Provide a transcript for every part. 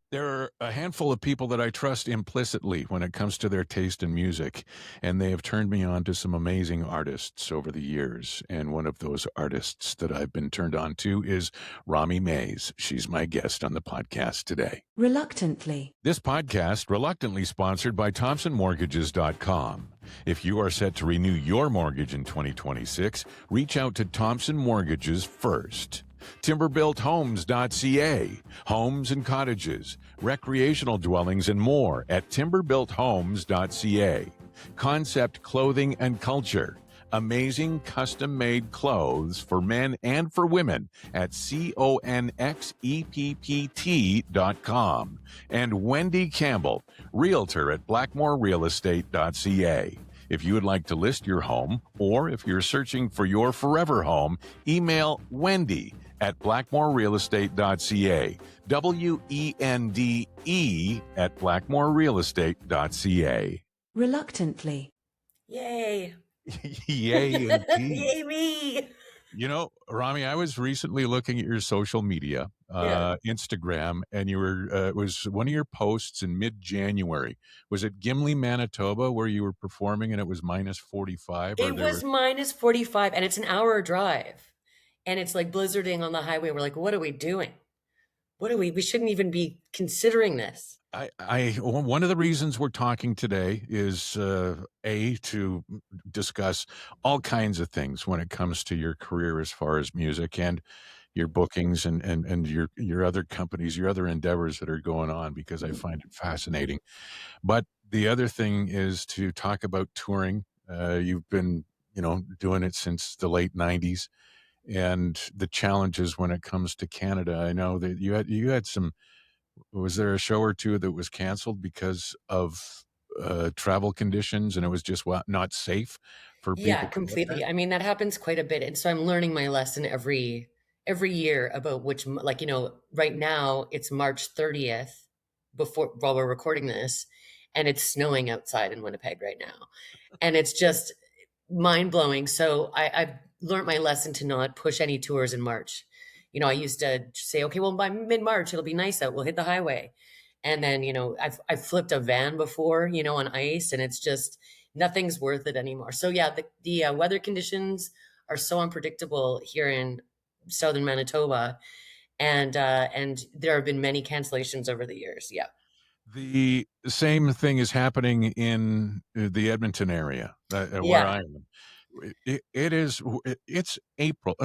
There are a handful of people that I trust implicitly when it comes to their taste in music, and they have turned me on to some amazing artists over the years. And one of those artists that I've been turned on to is Romi Mayes. She's my guest on the podcast today. Reluctantly. This podcast, reluctantly sponsored by ThompsonMortgages.com. If you are set to renew your mortgage in 2026, reach out to Thompson Mortgages first. Timberbuilthomes.ca. Homes and cottages, recreational dwellings, and more at timberbuilthomes.ca. Concept Clothing and Culture. Amazing custom-made clothes for men and for women at conxept.com. And Wendy Campbell, realtor at blackmorerealestate.ca. If you would like to list your home, or if you're searching for your forever home, email Wendy at blackmorerealestate.ca. WENDE at blackmorerealestate.ca. Reluctantly. Yay. Yay, indeed. Yay me. You know, Rami, I was recently looking at your social media, Instagram, and you were it was one of your posts in mid-January. Was it Gimli, Manitoba, where you were performing and it was minus 45? It was minus 45 and it's an hour drive. And it's like blizzarding on the highway. We're like, what are we doing? We shouldn't even be considering this. One of the reasons we're talking today is to discuss all kinds of things when it comes to your career as far as music and your bookings and your other companies, your other endeavors that are going on, because I find it fascinating. But the other thing is to talk about touring. You've been, doing it since the late 90s, and the challenges when it comes to Canada. I know that you had some. Was there a show or two that was canceled because of travel conditions, and it was just not safe for people? Yeah, completely. I mean, that happens quite a bit. And so I'm learning my lesson every year about which, like, right now it's March 30th while we're recording this, and it's snowing outside in Winnipeg right now. And it's just mind blowing. So I've learned my lesson to not push any tours in March. I used to say, okay, well, by mid-March, it'll be nice out. We'll hit the highway. And then, I've flipped a van before, on ice, and it's just, nothing's worth it anymore. So yeah, the weather conditions are so unpredictable here in southern Manitoba. And there have been many cancellations over the years. Yeah. The same thing is happening in the Edmonton area, where Yeah. I am. It's April.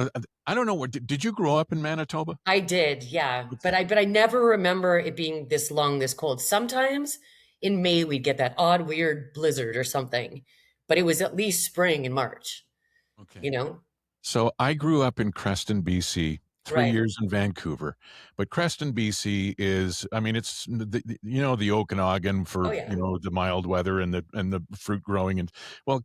I don't know. Did you grow up in Manitoba? I did, yeah. But I never remember it being this long, this cold. Sometimes in May we'd get that odd, weird blizzard or something, but it was at least spring in March. Okay. You know? So I grew up in Creston, BC. 3 years in Vancouver, but Creston, BC is, I mean, it's the Okanagan for the mild weather and the fruit growing, and well,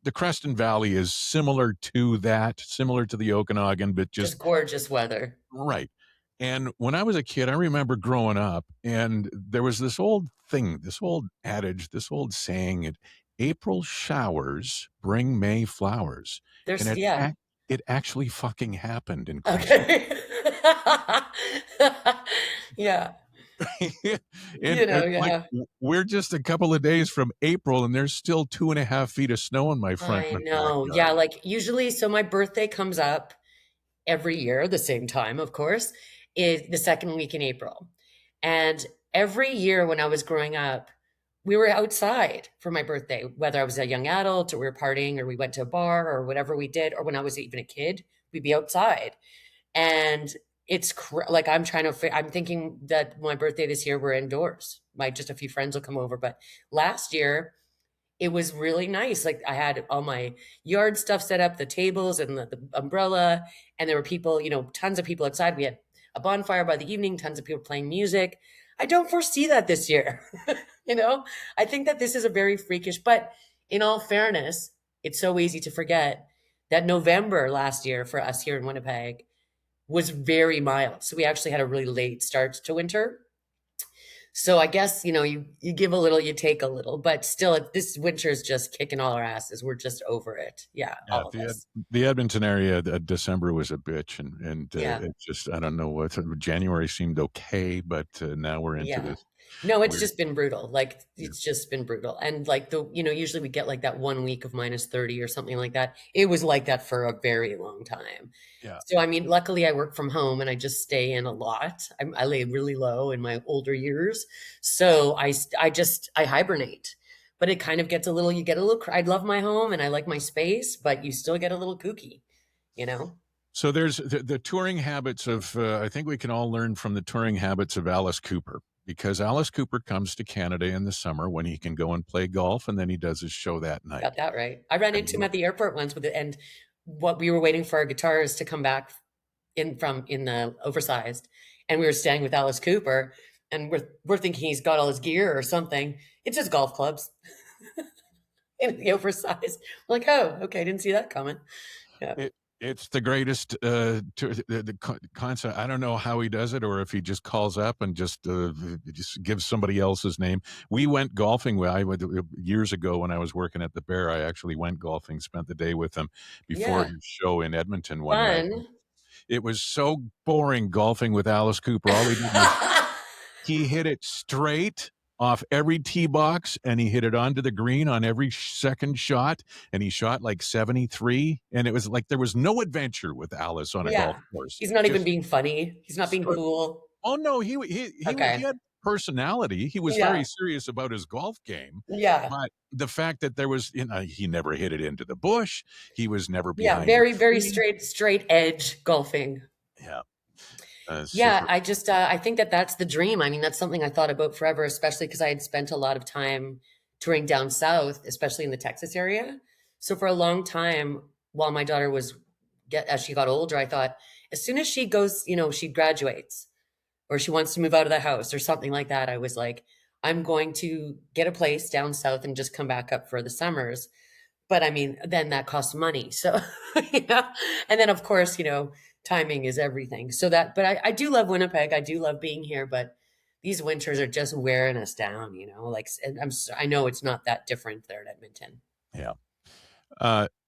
the Creston Valley is similar to the Okanagan, but just gorgeous weather, right? And when I was a kid, I remember growing up, and there was this old thing, this old adage, this old saying: "April showers bring May flowers." It actually fucking happened in Creston. Okay. Yeah. Like, we're just a couple of days from April, and there's still 2.5 feet of snow in my front. I know. Yeah, like usually, so my birthday comes up every year, the same time, of course, is the second week in April. And every year when I was growing up, we were outside for my birthday, whether I was a young adult or we were partying or we went to a bar or whatever we did, or when I was even a kid, we'd be outside. And it's like, I'm thinking that my birthday this year, we're indoors. Just a few friends will come over. But last year, it was really nice. Like I had all my yard stuff set up, the tables and the umbrella, and there were people, tons of people outside. We had a bonfire by the evening, tons of people playing music. I don't foresee that this year. I think that this is a very freakish, but in all fairness, it's so easy to forget that November last year for us here in Winnipeg was very mild. So we actually had a really late start to winter. So I guess, you give a little, you take a little, but still, this winter is just kicking all our asses. We're just over it. Yeah, Yeah, all of us. the Edmonton area, December was a bitch, and Yeah, it just I don't know what January seemed okay, but now we're into yeah. this No, it's weird. just been brutal. Like, Yeah, it's just been brutal. And like usually we get like that 1 week of -30 or something like that. It was like that for a very long time. yeah. So, I mean, luckily I work from home and I just stay in a lot. I lay really low in my older years. So I hibernate. But it kind of gets a little, you get a little, I love my home and I like my space, but you still get a little kooky, you know? So there's the touring habits of I think we can all learn from the touring habits of Alice Cooper, because Alice Cooper comes to Canada in the summer when he can go and play golf, and then he does his show that night. Got that right. I ran And into him at the airport once with it, and what we were waiting for our guitars to come back in the oversized, and we were staying with Alice Cooper, and we're thinking he's got all his gear or something. It's just golf clubs in the oversized. We're like, oh, okay, didn't see that coming. Yeah, it's the greatest concept. I don't know how he does it, or if he just calls up and just gives somebody else's name. We went golfing. I went years ago when I was working at the Bear. I actually went golfing, spent the day with him before yeah, his show in Edmonton one night. fun. It was so boring golfing with Alice Cooper. All he did was he hit it straight off every tee box, and he hit it onto the green on every second shot, and he shot like 73, and it was like there was no adventure with Alice on a Yeah, golf course. he's not even Just being funny. He's not being so cool. oh, no, he Okay. had personality. He was Yeah, very serious about his golf game, yeah, but the fact that there was he never hit it into the bush, he was never yeah. behind a Very, very tree. straight edge golfing. Yeah, Yeah, super. I think that that's the dream. I mean, that's something I thought about forever, especially because I had spent a lot of time touring down south, especially in the Texas area. So for a long time, while my daughter was get as she got older, I thought as soon as she goes, she graduates or she wants to move out of the house or something like that, I was like, I'm going to get a place down south and just come back up for the summers. But I mean, then that costs money. So, and then of course, timing is everything. So but I do love Winnipeg. I do love being here, but these winters are just wearing us down, like, and I know it's not that different there at Edmonton. Yeah.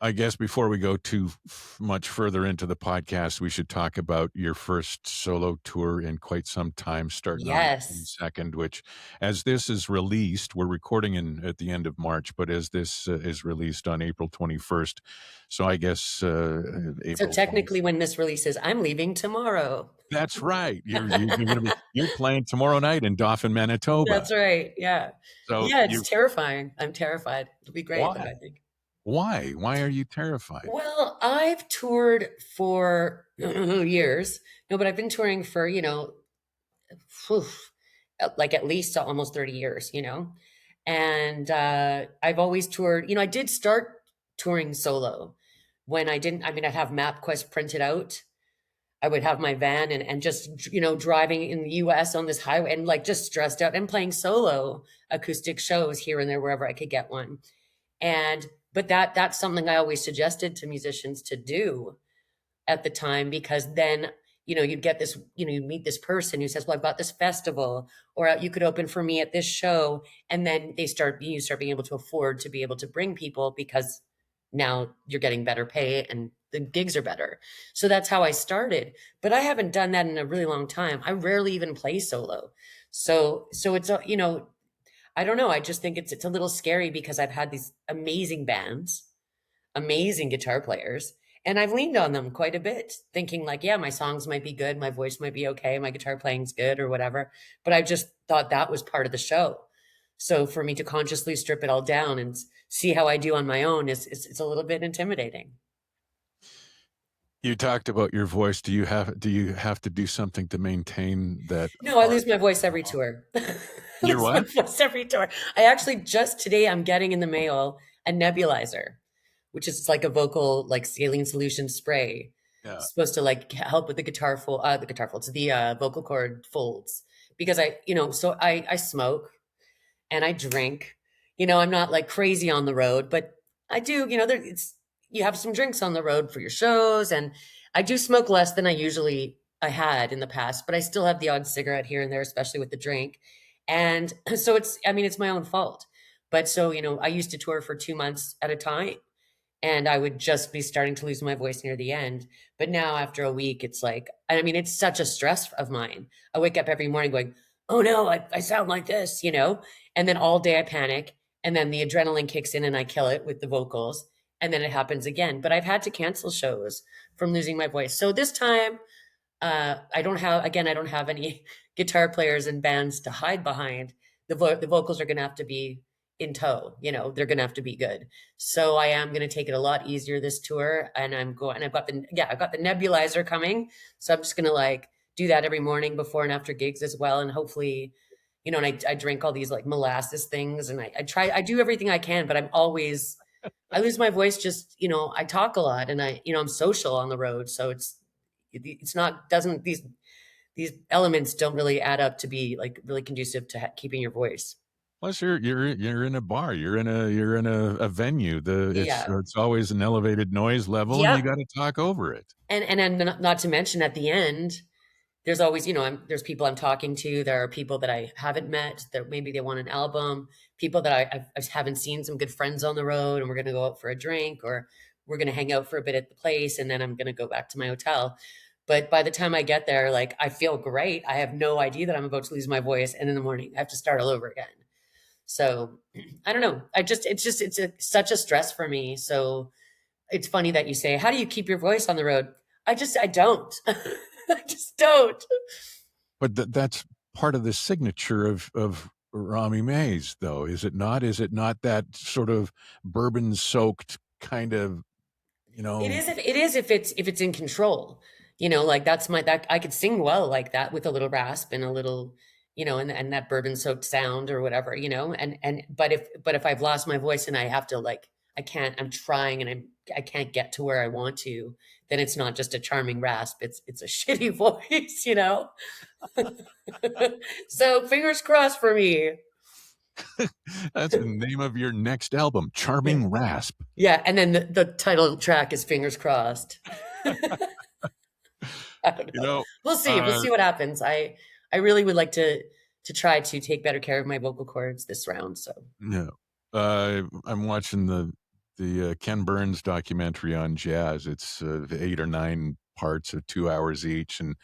I guess before we go too much further into the podcast, we should talk about your first solo tour in quite some time, starting on the Yes. 22nd, which, as this is released, we're recording at the end of March, but as this is released on April 21st, so I guess So April 20th. technically when this releases, I'm leaving tomorrow. That's right. You're playing tomorrow night in Dauphin, Manitoba. That's right. Yeah. So Yeah, it's you terrifying. I'm terrified. It'll be great though, why? I think. Why are you terrified? Well, I've toured for years. No, but I've been touring for, phew, like at least almost 30 years. And I've always toured, I did start touring solo when I didn't, I mean, I'd have MapQuest printed out. I would have my van and just, driving in the US on this highway and like just stressed out and playing solo acoustic shows here and there, wherever I could get one. And but that's something I always suggested to musicians to do at the time, because then you'd get this, you meet this person who says, well, I've got this festival, or you could open for me at this show, and then you start being able to afford to be able to bring people because now you're getting better pay and the gigs are better. So that's how I started, but I haven't done that in a really long time. I rarely even play solo. So it's I don't know. I just think it's a little scary because I've had these amazing bands, amazing guitar players, and I've leaned on them quite a bit, thinking like, yeah, my songs might be good, my voice might be okay, my guitar playing's good or whatever. But I just thought that was part of the show. So for me to consciously strip it all down and see how I do on my own is it's a little bit intimidating. You talked about your voice. Do you have to do something to maintain that No, I harsh lose my voice every tone? tour. I You're lose my what? voice every tour. I actually just today I'm getting in the mail a nebulizer, which is like a vocal like saline solution spray. Yeah. It's supposed to like help with the guitar folds, the vocal cord folds. Because so I smoke and I drink. I'm not like crazy on the road, but I do. You have some drinks on the road for your shows, and I do smoke less than I had in the past, but I still have the odd cigarette here and there, especially with the drink. And so I mean, it's my own fault. But so, I used to tour for 2 months at a time, and I would just be starting to lose my voice near the end. But now after a week, it's like, I mean, it's such a stress of mine. I wake up every morning going, oh no, I sound like this, and then all day I panic. And then the adrenaline kicks in and I kill it with the vocals. And then it happens again. But I've had to cancel shows from losing my voice. So this time, I don't have any guitar players and bands to hide behind. The vocals are going to have to be in tow. They're going to have to be good. So I am going to take it a lot easier this tour, and I've got the nebulizer coming. So I'm just going to like do that every morning before and after gigs as well, and hopefully, and I drink all these like molasses things, and I do everything I can, but I lose my voice. Just I talk a lot, and I'm social on the road, so it's not doesn't these elements don't really add up to be like really conducive to keeping your voice. Plus, you're in a bar, you're in a venue. Yeah. It's always an elevated noise level, and you Yep. got to talk over it. And not to mention at the end, there's always, there's people I'm talking to. There are people that I haven't met that maybe they want an album, people that I haven't seen, some good friends on the road, and we're going to go out for a drink, or we're going to hang out for a bit at the place. And then I'm going to go back to my hotel. But by the time I get there, like I feel great. I have no idea that I'm about to lose my voice. And in the morning, I have to start all over again. So I don't know. Such a stress for me. So it's funny that you say, how do you keep your voice on the road? I don't. I just don't. But that's part of the signature of Romi Mayes, though, is it not? Is it not that sort of bourbon-soaked kind of, you It know is if it's in control. Like that I could sing well like that with a little rasp and a little, and that bourbon soaked sound or whatever, and but if I've lost my voice and I have to like I'm trying and I can't get to where I want to, then it's not just a charming rasp, it's a shitty voice. So fingers crossed for me. that's the name of your next album, Charming Rasp. Yeah, and then the title track is fingers crossed. I don't You know. know, We'll see. We'll uh, see what happens. I really would like to try to take better care of my vocal cords this round. So no, I'm watching the Ken Burns documentary on jazz. It's 8 or 9 parts of 2 hours each, and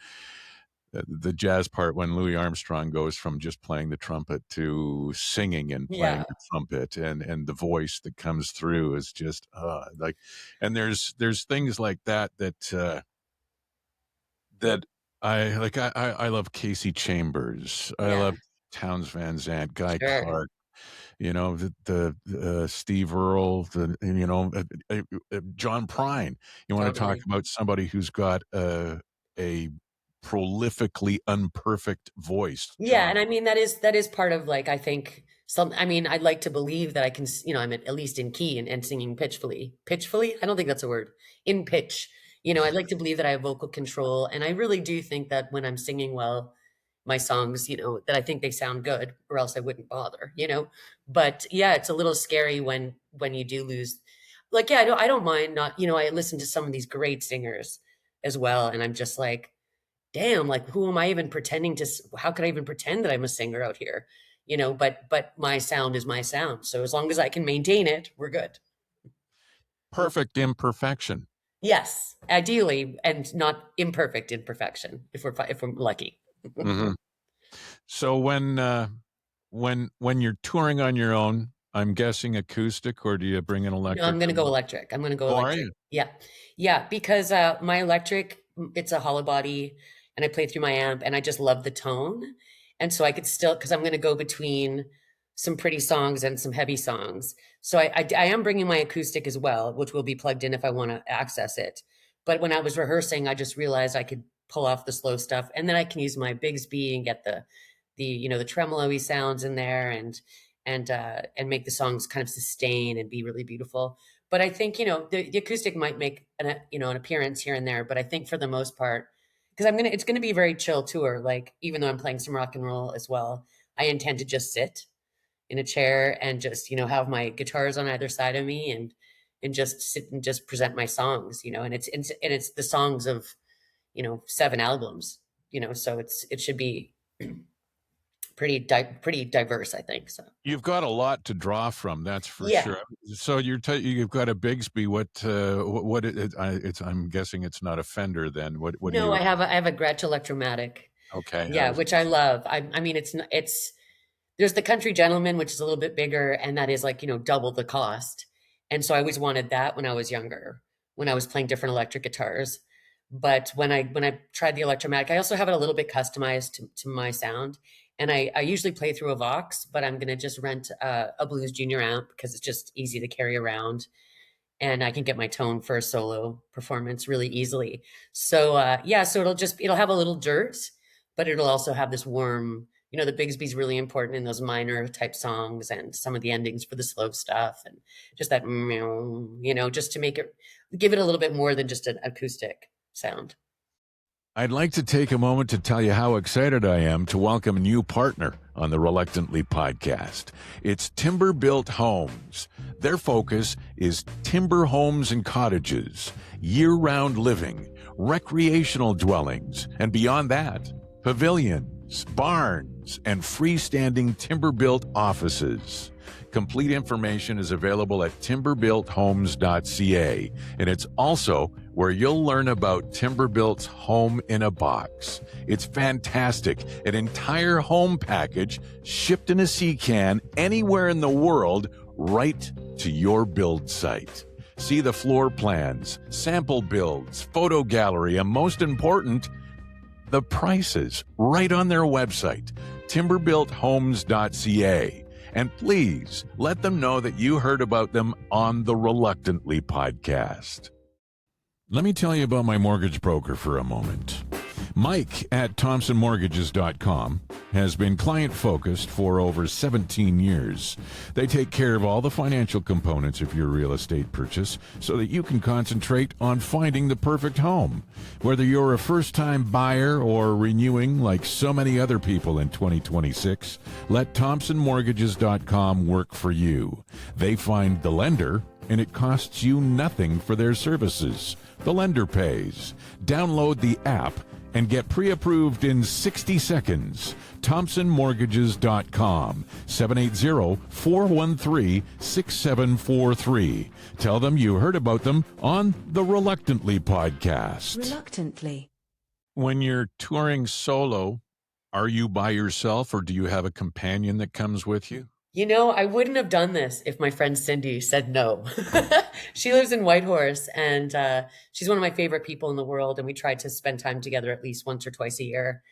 the jazz part when Louis Armstrong goes from just playing the trumpet to singing and playing yeah, the trumpet, and the voice that comes through is just like, and there's things like that I like. I love Casey Chambers. I yeah, love Townes Van Zandt, Guy sure, Clark. The Steve Earle, John Prine. You want to talk totally. about somebody who's got a prolifically unperfect voice, Yeah, John. and I mean that is part of like I think some. I mean, I'd like to believe that I can. I'm at least in key and singing pitchfully. Pitchfully? I don't think that's a word. In pitch. I'd like to believe that I have vocal control, and I really do think that when I'm singing well, my songs, that I think they sound good, or else I wouldn't bother. But yeah, it's a little scary when you do lose. Like, yeah, I don't mind not. I listen to some of these great singers as well, and I'm just like damn, like who am I even pretending to how could I even pretend that I'm a singer out here? But my sound is my sound. So as long as I can maintain it, we're good. Perfect imperfection. Yes, ideally, and not imperfect imperfection if we're lucky. Mhm. So when you're touring on your own, I'm guessing acoustic, or do you bring an No, I'm electric gonna or go what? electric. I'm gonna go Oh, are electric. you? Yeah. Yeah, because my electric, it's a hollow body and I play through my amp and I just love the tone. And so I could still, because I'm gonna go between some pretty songs and some heavy songs. So I am bringing my acoustic as well, which will be plugged in if I want to access it. But when I was rehearsing, I just realized I could pull off the slow stuff, and then I can use my Bigsby and get the tremolo-y sounds in there, and make the songs kind of sustain and be really beautiful. But I think the acoustic might make an appearance here and there. But I think for the most part, because it's gonna be a very chill tour. Like even though I'm playing some rock and roll as well, I intend to just sit in a chair and just have my guitars on either side of me and just sit and just present my songs. And it's the songs of 7 albums. So it should be pretty diverse, I think. So You've got a lot to draw from, that's for yeah. sure. So you've got a Bigsby. I'm guessing it's not a Fender then. What do No, you? I have a Gretsch Electromatic. Okay, I Yeah, was. which I love. I mean, it's there's the Country Gentleman, which is a little bit bigger, and that is like, double the cost. And so I always wanted that when I was younger, when I was playing different electric guitars. But when I tried the Electromatic, I also have it a little bit customized to my sound. And I usually play through a Vox, but I'm gonna just rent a Blues Junior amp because it's just easy to carry around, and I can get my tone for a solo performance really easily. So yeah, so it'll have a little dirt, but it'll also have this warm. The Bigsby's really important in those minor type songs and some of the endings for the slow stuff, and just that meow, just to give it a little bit more than just an acoustic sound. I'd like to take a moment to tell you how excited I am to welcome a new partner on the Reluctantly podcast. It's Timber Built Homes. Their focus is timber homes and cottages, year-round living, recreational dwellings, and beyond that, pavilions, barns, and freestanding timber-built offices. Complete information is available at timberbuilthomes.ca, and it's also where you'll learn about Timberbuilt's Home in a Box. It's fantastic. An entire home package shipped in a sea can anywhere in the world right to your build site. See the floor plans, sample builds, photo gallery, and most important, the prices right on their website, timberbuilthomes.ca. And please let them know that you heard about them on the Reluctantly podcast. Let me tell you about my mortgage broker for a moment. Mike at thompsonmortgages.com has been client-focused for over 17 years. They take care of all the financial components of your real estate purchase so that you can concentrate on finding the perfect home. Whether you're a first-time buyer or renewing like so many other people in 2026, let thompsonmortgages.com work for you. They find the lender, and it costs you nothing for their services. The lender pays. Download the app and get pre-approved in 60 seconds. ThompsonMortgages.com, 780-413-6743. Tell them you heard about them on the Reluctantly podcast. Reluctantly. When you're touring solo, are you by yourself or do you have a companion that comes with you? I wouldn't have done this if my friend Cindy said no. She lives in Whitehorse, and she's one of my favorite people in the world. And we tried to spend time together at least once or twice a year.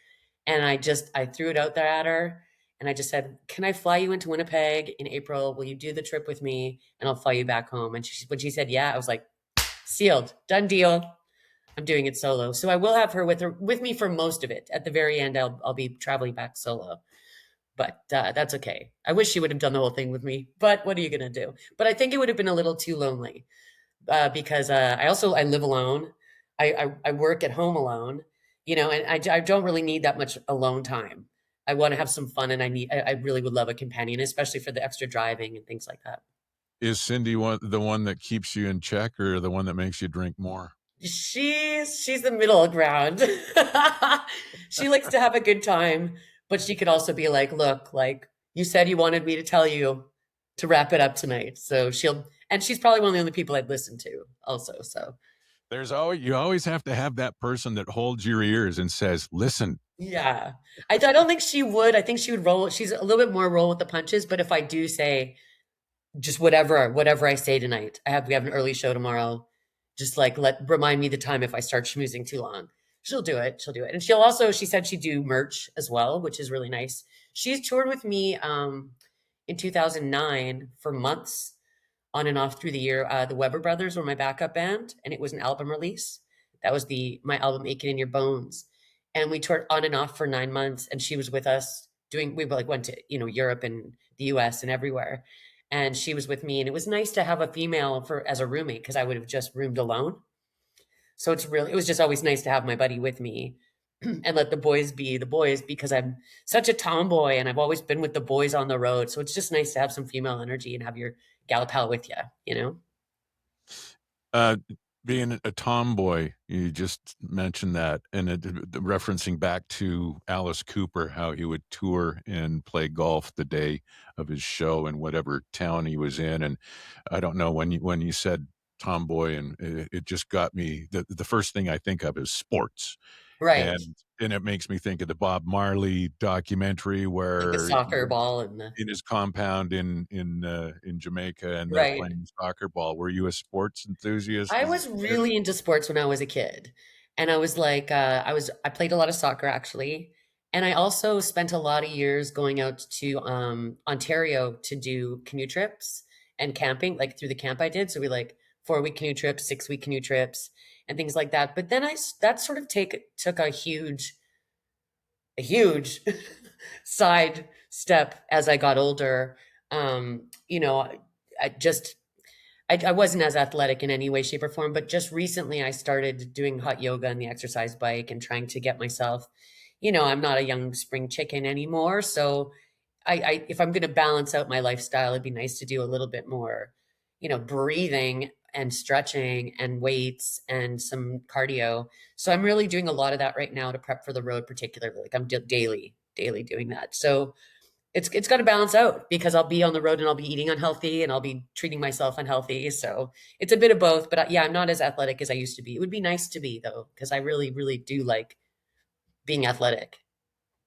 And I threw it out there at her, and I just said, "Can I fly you into Winnipeg in April? Will you do the trip with me, and I'll fly you back home?" And when she said yeah, I was like, sealed, done deal. I'm doing it solo, so I will have her with me for most of it. At the very end, I'll be traveling back solo. But that's okay. I wish she would have done the whole thing with me, but what are you going to do? But I think it would have been a little too lonely because I live alone. I work at home alone, and I don't really need that much alone time. I want to have some fun, and I really would love a companion, especially for the extra driving and things like that. Is Cindy the one that keeps you in check or the one that makes you drink more? She's the middle ground. She likes to have a good time, but she could also be like, "Look, like you said you wanted me to tell you to wrap it up tonight." So she's probably one of the only people I'd listen to also. So You always have to have that person that holds your ears and says, "Listen." yeah, I don't think she would. I think she would roll. She's a little bit more roll with the punches. But if I do say just whatever I say tonight, we have an early show tomorrow. Just like remind me the time if I start schmoozing too long. She'll do it. And she said she'd do merch as well, which is really nice. She's toured with me in 2009 for months on and off through the year. The Weber Brothers were my backup band, and it was an album release. That was my album Aching in Your Bones. And we toured on and off for 9 months, and she was with us we went to, Europe and the US and everywhere. And she was with me, and it was nice to have a female as a roommate because I would have just roomed alone. So it was just always nice to have my buddy with me and let the boys be the boys because I'm such a tomboy and I've always been with the boys on the road. So it's just nice to have some female energy and have your gal pal with you, Uh, Being a tomboy, you just mentioned that, and referencing back to Alice Cooper, how he would tour and play golf the day of his show in whatever town he was in, and I don't know, when you said tomboy, and it just got me, the first thing I think of is sports, Right. and it makes me think of the Bob Marley documentary Like the where soccer ball and the in his compound in Jamaica, and they're right. playing soccer ball. Were you a sports enthusiast I as a was kid? really into sports when I was a kid. And I was like, I played a lot of soccer actually. And I also spent a lot of years going out to Ontario to do canoe trips and camping, like through the camp I did. So we like 4-week canoe trips, 6-week canoe trips, and things like that. But then that sort of took a huge side step as I got older. You know, I just I wasn't as athletic in any way, shape, or form, but just recently I started doing hot yoga and the exercise bike and trying to get myself, I'm not a young spring chicken anymore. So if I'm going to balance out my lifestyle, it'd be nice to do a little bit more, breathing and stretching and weights and some cardio. So I'm really doing a lot of that right now to prep for the road, particularly. Like I'm daily doing that. So it's got to balance out because I'll be on the road and I'll be eating unhealthy and I'll be treating myself unhealthy. So it's a bit of both. But yeah, I'm not as athletic as I used to be. It would be nice to be though, because I really, really do like being athletic.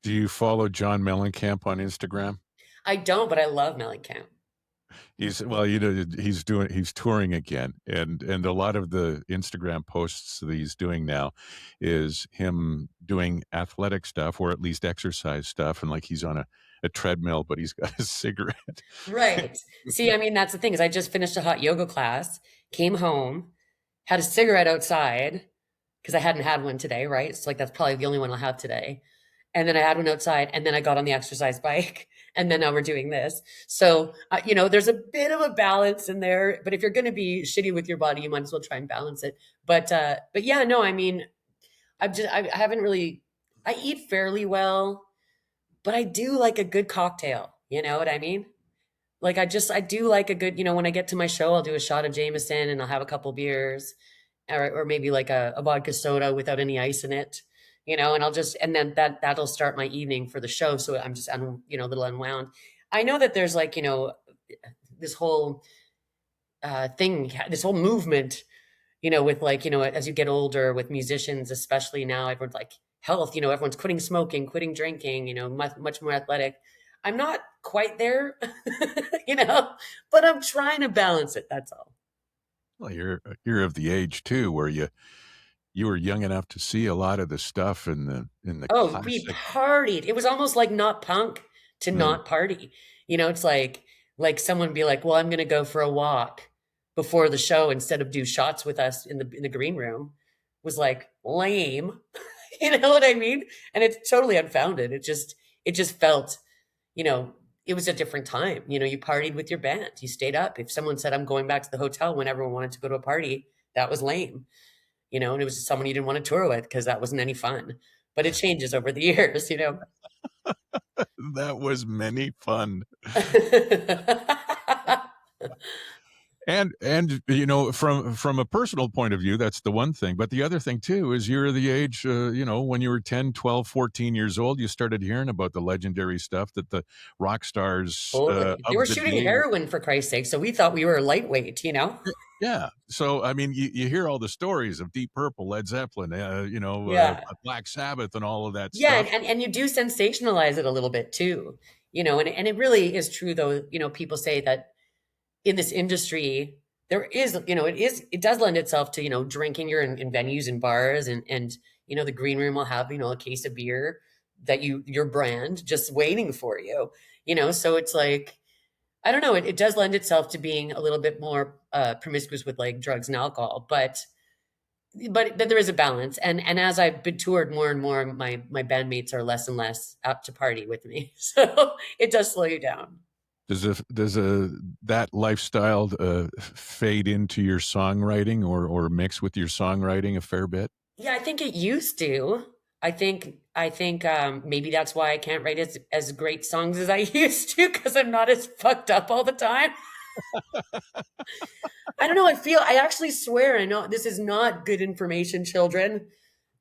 Do you follow John Mellencamp on Instagram? I don't, but I love Mellencamp. He's well, he's touring again, and a lot of the Instagram posts that he's doing now is him doing athletic stuff, or at least exercise stuff, and like he's on a treadmill, but he's got a cigarette. Right. See, I mean, that's the thing is I just finished a hot yoga class, came home, had a cigarette outside because I hadn't had one today, right? It's like that's probably the only one I'll have today. And then I had one outside, and then I got on the exercise bike, and then now we're doing this. So, there's a bit of a balance in there. But if you're going to be shitty with your body, you might as well try and balance it. But yeah, no, I mean, I haven't really. I eat fairly well, but I do like a good cocktail. You know what I mean? Like I do like a good, when I get to my show, I'll do a shot of Jameson and I'll have a couple beers or maybe like a vodka soda without any ice in it, and and then that'll start my evening for the show. So I'm just, a little unwound. I know that there's like, this whole thing, this whole movement, with like, as you get older with musicians, especially now, everyone's like health, everyone's quitting smoking, quitting drinking, much more athletic. I'm not quite there, you know, but I'm trying to balance it. That's all. Well, you're of the age too where you were young enough to see a lot of the stuff in the Oh, we classic. partied. It was almost like not punk to Mm. not party. It's like someone be like, "Well, I'm going to go for a walk before the show instead of do shots with us in the green room." Was like lame. You know what I mean? And it's totally unfounded. It just felt, you know, it was a different time. You partied with your band. You stayed up. If someone said, "I'm going back to the hotel," when everyone wanted to go to a party, that was lame. And it was someone you didn't want to tour with because that wasn't any fun. But it changes over the years. That was many fun. And from a personal point of view, that's the one thing, but the other thing too is you're the age, when you were 10, 12, 14 years old, you started hearing about the legendary stuff that the rock stars Totally. They were of the shooting day. heroin for Christ's sake, so we thought we were lightweight. Yeah, so I mean, you hear all the stories of Deep Purple, Led Zeppelin, Yeah. Black Sabbath, and all of that Yeah, and, stuff. and and you do sensationalize it a little bit too. And it really is true though, people say that in this industry, there is, it does lend itself to, drinking in venues and bars and the green room will have, a case of beer that your brand just waiting for you. So it's like, I don't know, it does lend itself to being a little bit more promiscuous with like drugs and alcohol, but there is a balance. And as I've been toured more and more, my bandmates are less and less apt to party with me. So it does slow you down. Does that lifestyle fade into your songwriting or mix with your songwriting a fair bit? Yeah, I think it used to. I think maybe that's why I can't write as great songs as I used to because I'm not as fucked up all the time. I don't know. I actually swear, I know this is not good information, children.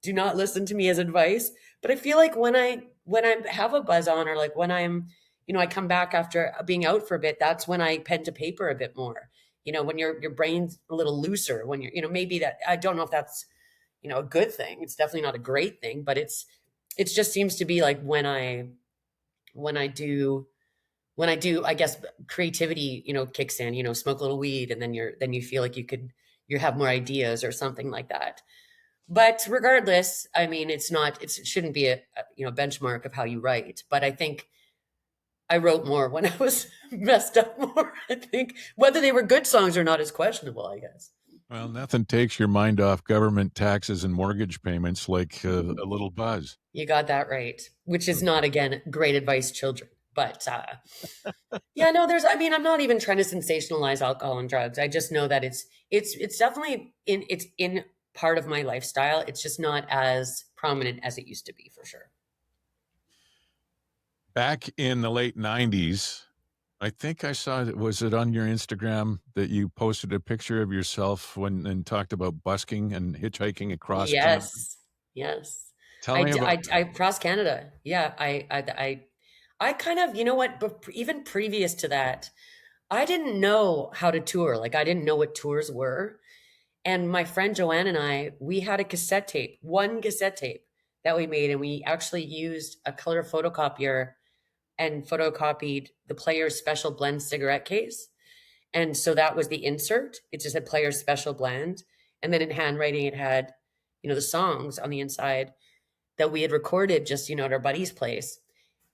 Do not listen to me as advice. But I feel like when I have a buzz on, or like when I come back after being out for a bit, that's when I pen to paper a bit more. When your brain's a little looser, when maybe that, I don't know if that's, a good thing. It's definitely not a great thing, but it just seems to be like when I do I guess creativity, kicks in, smoke a little weed, and then you feel like you have more ideas or something like that. But regardless, I mean, it shouldn't be a benchmark of how you write. But I think I wrote more when I was messed up more. I think whether they were good songs or not is questionable, I guess. Well, nothing takes your mind off government taxes and mortgage payments like a little buzz. You got that right, which is not, again, great advice, children. But yeah, no, I mean, I'm not even trying to sensationalize alcohol and drugs. I just know that it's definitely in part of my lifestyle. It's just not as prominent as it used to be, for sure. Back in the late 90s, I think I saw it. Was it on your Instagram that you posted a picture of yourself and talked about busking and hitchhiking across Canada? Yes, yes. Tell me about I crossed Canada. Yeah, I kind of, you know what? But even previous to that, I didn't know how to tour. Like, I didn't know what tours were. And my friend Joanne and we had a cassette tape, one cassette tape that we made, and we actually used a color photocopier and photocopied the Player's Special Blend cigarette case. And so that was the insert. It just had Player's Special Blend. And then in handwriting, it had, the songs on the inside that we had recorded just, at our buddy's place.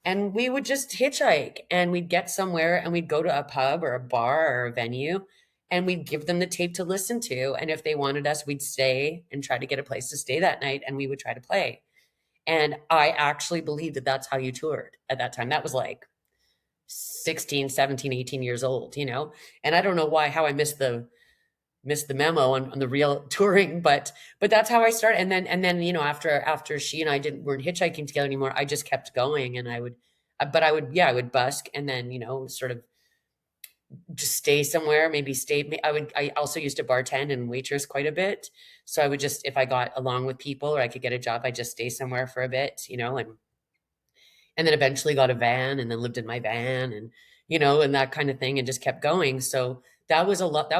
And we would just hitchhike, and we'd get somewhere, and we'd go to a pub or a bar or a venue, and we'd give them the tape to listen to. And if they wanted us, we'd stay and try to get a place to stay that night, and we would try to play. And I actually believed that that's how you toured at that time. That was like 16, 17, 18 years old, And I don't know how I missed the memo on the real touring, but that's how I started. And then after she and I weren't hitchhiking together anymore, I just kept going, and I would busk, and then sort of just stay somewhere, maybe stay. I also used to bartend and waitress quite a bit. So I would just, if I got along with people or I could get a job, I'd just stay somewhere for a bit, and then eventually got a van, and then lived in my van, and that kind of thing, and just kept going. So there were a lot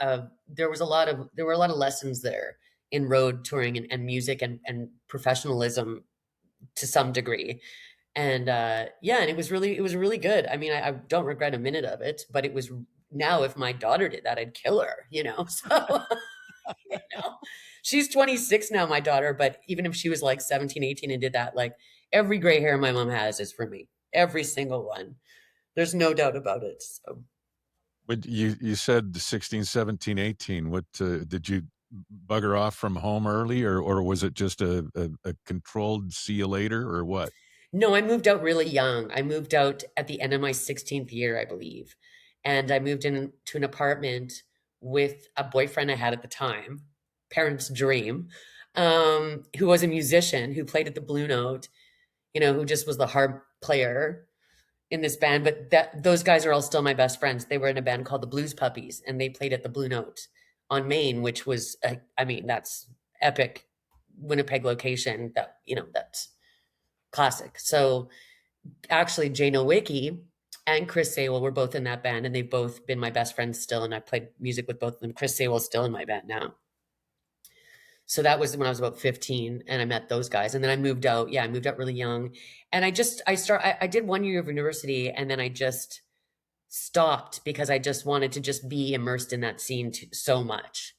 of lessons there in road touring and music and professionalism to some degree. And yeah, and it was really good. I mean, I don't regret a minute of it, but it was, now if my daughter did that, I'd kill her, So, you know, she's 26 now, my daughter, but even if she was like 17, 18 and did that, like, every gray hair my mom has is for me. Every single one. There's no doubt about it. So, But you said 16, 17, 18. What did you bugger off from home early, or was it just a controlled see you later, or what? no, I moved out really young. I moved out at the end of my 16th year, I believe. And I moved into an apartment with a boyfriend I had at the time, parents' dream, who was a musician, who played at the Blue Note, who just was the harp player in this band. But those guys are all still my best friends. They were in a band called the Blues Puppies, and they played at the Blue Note on Main, which was, I mean, that's epic Winnipeg location. That's classic. So actually, Jay Nowicki and Chris Sawell were both in that band, and they've both been my best friends still. And I played music with both of them. Chris Sawell is still in my band now. So that was when I was about 15, and I met those guys. And then I moved out. Yeah, I moved out really young. And I did 1 year of university, and then I just stopped because I just wanted to just be immersed in that scene so much.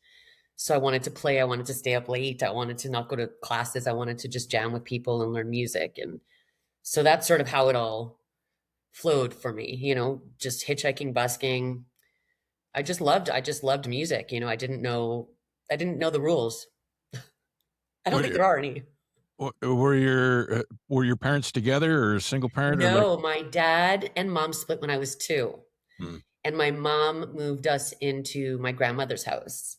So I wanted to play. I wanted to stay up late. I wanted to not go to classes. I wanted to just jam with people and learn music. And so that's sort of how it all flowed for me, just hitchhiking, busking. I just loved music. I didn't know the rules. I don't Were, think there are any. were your parents together, or a single parent, or like? No, my dad and mom split when I was 2. Hmm. And my mom moved us into my grandmother's house.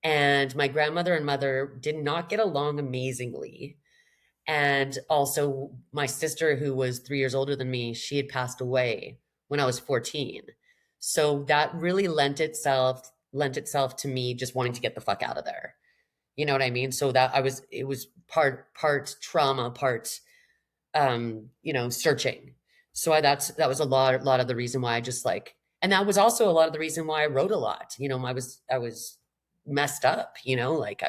And my grandmother and mother did not get along amazingly. And also, my sister, who was 3 years older than me, she had passed away when I was 14. So that really lent itself to me just wanting to get the fuck out of there. You know what I mean? So that it was part trauma, part searching. So that was a lot of the reason why I just like, and that was also a lot of the reason why I wrote a lot. I was messed up, like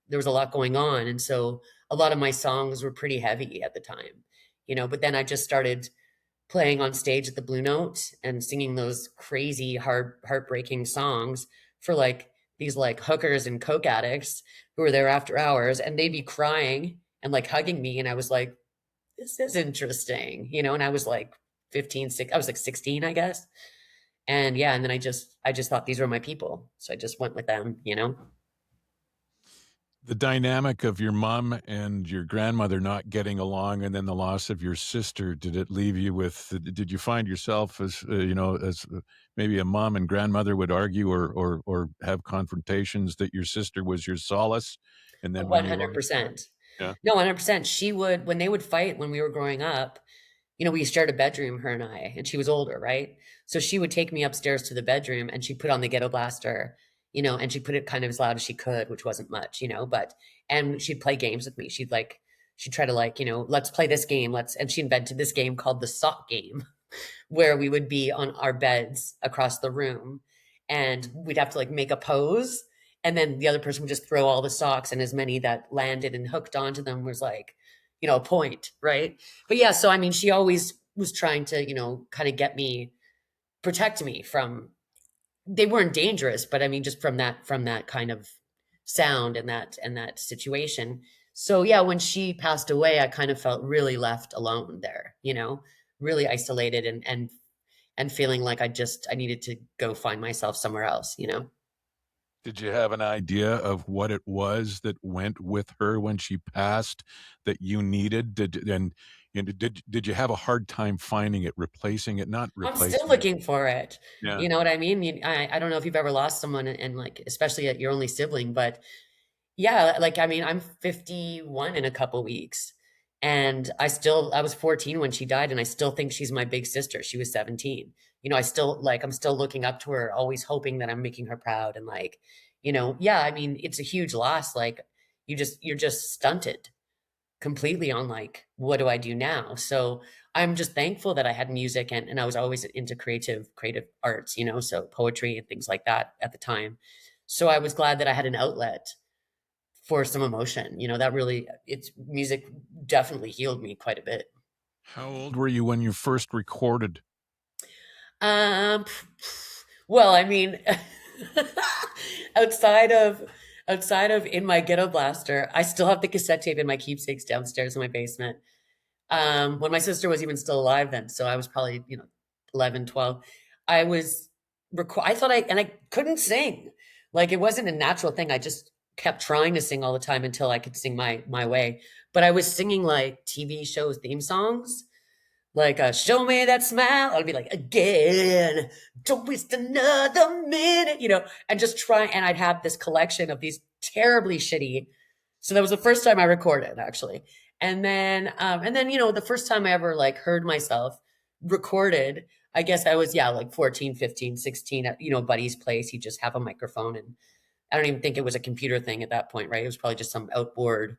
there was a lot going on. And so a lot of my songs were pretty heavy at the time, but then I just started playing on stage at the Blue Note and singing those crazy heartbreaking songs for like these like hookers and coke addicts who were there after hours, and they'd be crying and like hugging me, and I was like, this is interesting, and I was like 15, I was like 16, I guess. And yeah, and then I just thought these were my people. So I just went with them. The dynamic of your mom and your grandmother not getting along, and then the loss of your sister, did it leave you with did you find yourself as, maybe a mom and grandmother would argue or have confrontations, that your sister was your solace, and then when you lost her? 100%. Yeah. No, 100%. She would, when they would fight when we were growing up, we shared a bedroom, her and I, and she was older, right? So she would take me upstairs to the bedroom and she'd put on the ghetto blaster, and she put it kind of as loud as she could, which wasn't much, and she'd play games with me. She'd try to like, let's play this game. And she invented this game called the sock game, where we would be on our beds across the room and we'd have to like make a pose. And then the other person would just throw all the socks, and as many that landed and hooked onto them was like, a point, right? But yeah, so I mean, she always was trying to, kind of protect me from, they weren't dangerous, but I mean, just from that kind of sound and that situation. So yeah, when she passed away, I kind of felt really left alone there, really isolated and feeling like I needed to go find myself somewhere else. Did you have an idea of what it was that went with her when she passed that you needed? Did you have a hard time finding it, replacing it, not I'm still replacing it? looking for it. Yeah. You know what I mean? I don't know if you've ever lost someone, and like, especially your only sibling, but yeah, like, I mean, I'm 51 in a couple weeks, and I was 14 when she died, and I still think she's my big sister. She was 17. I'm still looking up to her, always hoping that I'm making her proud, and like, yeah, I mean, it's a huge loss. Like, you're just stunted completely on like, what do I do now? So I'm just thankful that I had music, and I was always into creative arts, so poetry and things like that at the time. So I was glad that I had an outlet for some emotion. That really, it's music definitely healed me quite a bit. How old were you when you first recorded? Um, well, I mean, outside of outside of in my ghetto blaster, I still have the cassette tape in my keepsakes downstairs in my basement. When my sister was even still alive then, so I was probably, 11, 12. I was I thought I couldn't sing. Like, it wasn't a natural thing. I just kept trying to sing all the time until I could sing my way. But I was singing like TV shows theme songs, like, show me that smile. I'd be like, again, don't waste another minute, and just try. And I'd have this collection of these terribly shitty. So that was the first time I recorded, actually. And then, the first time I ever like heard myself recorded, I guess I was, yeah, like 14, 15, 16 at, buddy's place. He'd just have a microphone, and I don't even think it was a computer thing at that point, right? It was probably just some outboard,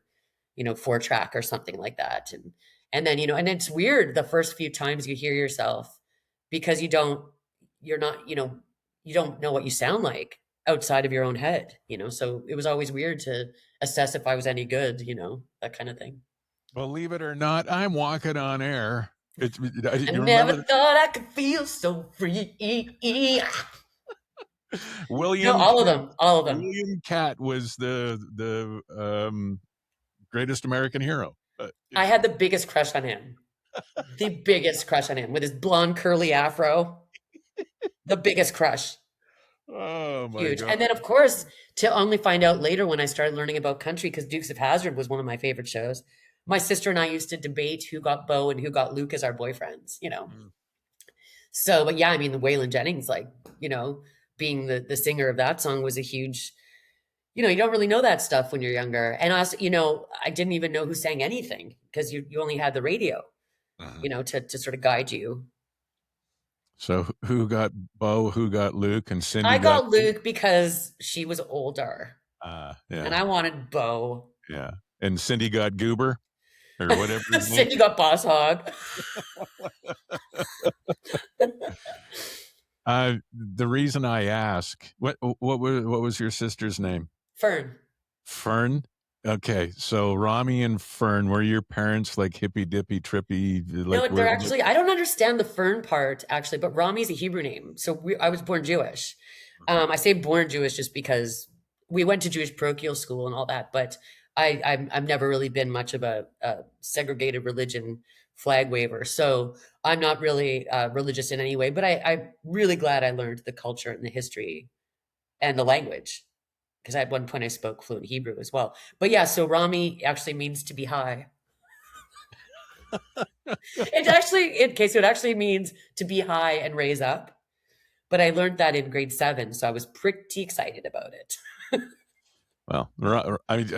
4-track or something like that. And then, and it's weird the first few times you hear yourself, because you're not, you don't know what you sound like outside of your own head, so it was always weird to assess if I was any good, that kind of thing. Believe it or not, I'm walking on air. I You never remember thought I could feel so free. No, William all of Cat? them, all of them. William Cat was the greatest American hero. I had the biggest crush on him. The biggest crush on him with his blonde curly afro. The biggest crush. Oh my Huge. god. And then, of course, to only find out later when I started learning about country, because Dukes of Hazzard was one of my favorite shows. My sister and I used to debate who got Bo and who got Luke as our boyfriends. Mm. So, but yeah, I mean, the Waylon Jennings, like, being the singer of that song was a huge, you don't really know that stuff when you're younger. And also, I didn't even know who sang anything, because you only had the radio, Uh-huh. to sort of guide you. So who got Bo, who got Luke, and I Cindy got got Luke because she was older, and yeah, I wanted Bo. yeah. And Cindy got Goober or whatever his name. Cindy got Boss Hog. The reason I ask, what was your sister's name? Fern. Fern? Okay, so Romi and Fern, were your parents like hippy dippy trippy? No, Like they're were actually, I don't understand the Fern part actually, but Rami's a Hebrew name. So I was born Jewish. I say born Jewish just because we went to Jewish parochial school and all that, but I've never really been much of a segregated religion flag waver. So I'm not really religious in any way, but I'm really glad I learned the culture and the history and the language because at one point I spoke fluent Hebrew as well. But yeah, so Rami actually means to be high. It actually, in case it actually means to be high and raise up. But I learned that in grade 7, so I was pretty excited about it. well,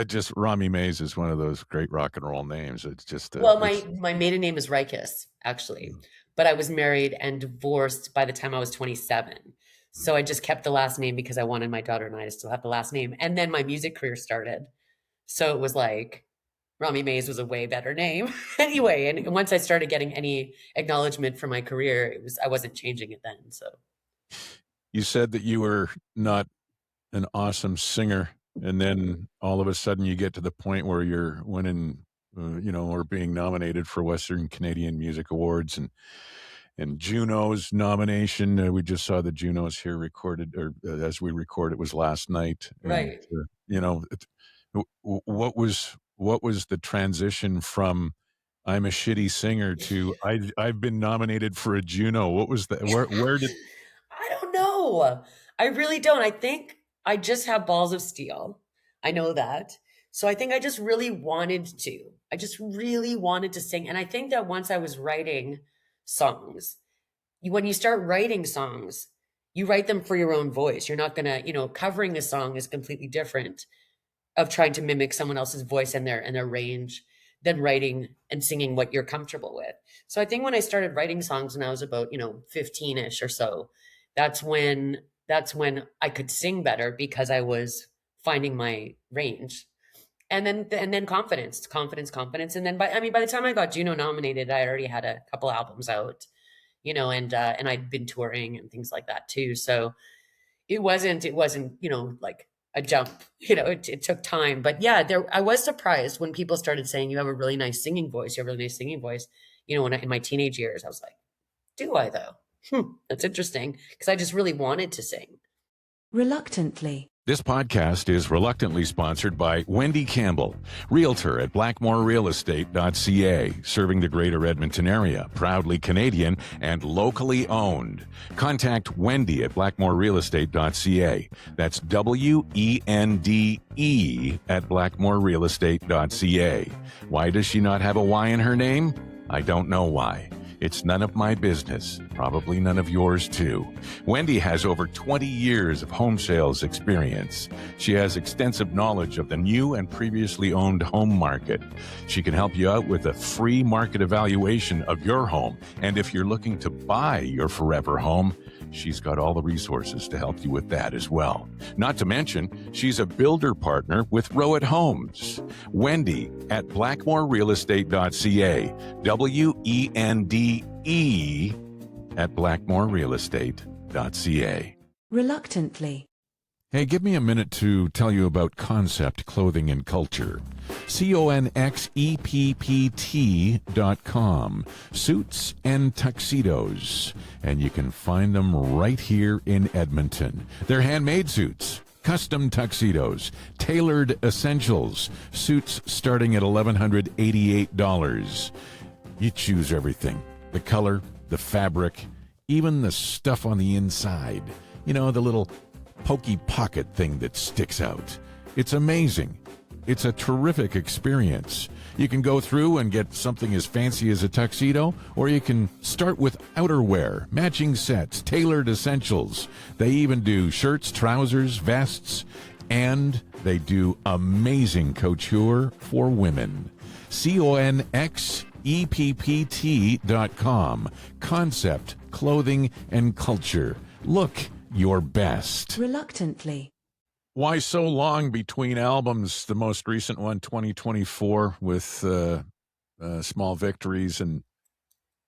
just Romi Mayes is one of those great rock and roll names. It's just Well, it's my maiden name is Rikus, actually, but I was married and divorced by the time I was 27. So I just kept the last name because I wanted my daughter and I to still have the last name. And then my music career started. So it was like Romi Mayes was a way better name. Anyway, and once I started getting any acknowledgement for my career, I wasn't changing it then. So you said that you were not an awesome singer, and then all of a sudden you get to the point where you're winning, or being nominated for Western Canadian Music Awards and Juno's nomination. We just saw the Junos here recorded, or as we record, it was last night. And right. what was the transition from I'm a shitty singer to I've been nominated for a Juno? What was that? Where did I don't know. I really don't. I think I just have balls of steel. I know that. So I think I just really wanted to. I just really wanted to sing. And I think that once I was writing songs, when you start writing songs, you write them for your own voice. You're not going to, covering a song is completely different of trying to mimic someone else's voice and their range than writing and singing what you're comfortable with. So I think when I started writing songs when I was about, 15ish or so, that's when I could sing better because I was finding my range. And then confidence. And then by the time I got Juno nominated, I already had a couple albums out, and I'd been touring and things like that too. So it wasn't like a jump. It took time. But yeah, I was surprised when people started saying you have a really nice singing voice. You have a really nice singing voice. When in my teenage years, I was like, do I though? That's interesting because I just really wanted to sing. Reluctantly. This podcast is reluctantly sponsored by Wendy Campbell, realtor at blackmorerealestate.ca, serving the greater Edmonton area, proudly Canadian and locally owned. Contact Wendy at blackmorerealestate.ca. That's WENDE at blackmorerealestate.ca. Why does she not have a Y in her name? I don't know why. It's none of my business, probably none of yours too. Wendy has over 20 years of home sales experience. She has extensive knowledge of the new and previously owned home market. She can help you out with a free market evaluation of your home. And if you're looking to buy your forever home, she's got all the resources to help you with that as well. Not to mention, she's a builder partner with Rowett Homes. Wendy at blackmorerealestate.ca. WENDE at blackmorerealestate.ca. Reluctantly. Hey, give me a minute to tell you about Concept Clothing and Culture. CONXEPPT.com. Suits and tuxedos. And you can find them right here in Edmonton. They're handmade suits, custom tuxedos, tailored essentials, suits starting at $1,188. You choose everything. The color, the fabric, even the stuff on the inside. The little pokey pocket thing that sticks out. It's amazing. It's a terrific experience. You can go through and get something as fancy as a tuxedo, or you can start with outerwear, matching sets, tailored essentials. They even do shirts, trousers, vests, and they do amazing couture for women. CONXEPPT.com. EPPT.com. Concept, clothing, and culture. Look your best. Reluctantly. Why so long between albums? The most recent one, 2024, with Small Victories, and